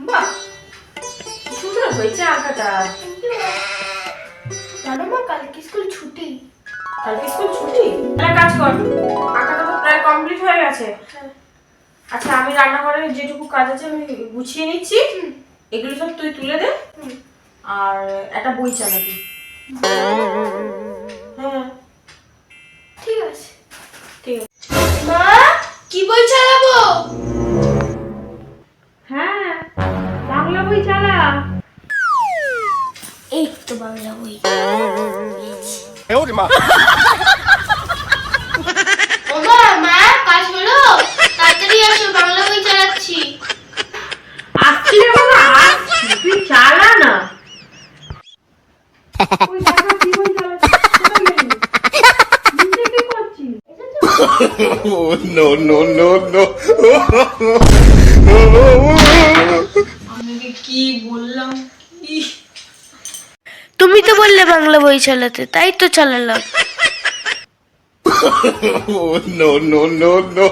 বাহ, কি সুন্দর হয়েছে আঁকাটা। জানো মা, কালকে স্কুল ছুটি। কালকে স্কুল ছুটি? তাহলে কাজ কর, আঁকাটা তো প্রায় কমপ্লিট হয়ে গেছে। হ্যাঁ। আচ্ছা, আমি রান্নাঘরে যেটুকু কাজ আছে আমি গুছিয়ে নিচ্ছি, এগুলো সব তুই তুলে দে। আর একটা বই চালাবি। হ্যাঁ ঠিক আছে। ঠিক আছে। মা, কি বই চালাবো? হ্যাঁ, বাংলা বই চালা। এই তো বাংলা বই। ওমা, মা কাজ হলো? তাড়াতাড়ি আসো, বাংলা বই চালাচ্ছি। আসছি রে বাবা, আসছি, তুই চালা না। ওই দেখো কি বই চালাচ্ছিস, কোথায় গেলি? নিচে কি করছিস? Oh, no, no, no, no. আমি কি বললাম? তুমি তো বললে বাংলা বই চালাতে, তাই তো চালালাম। Oh, no, no, no, no.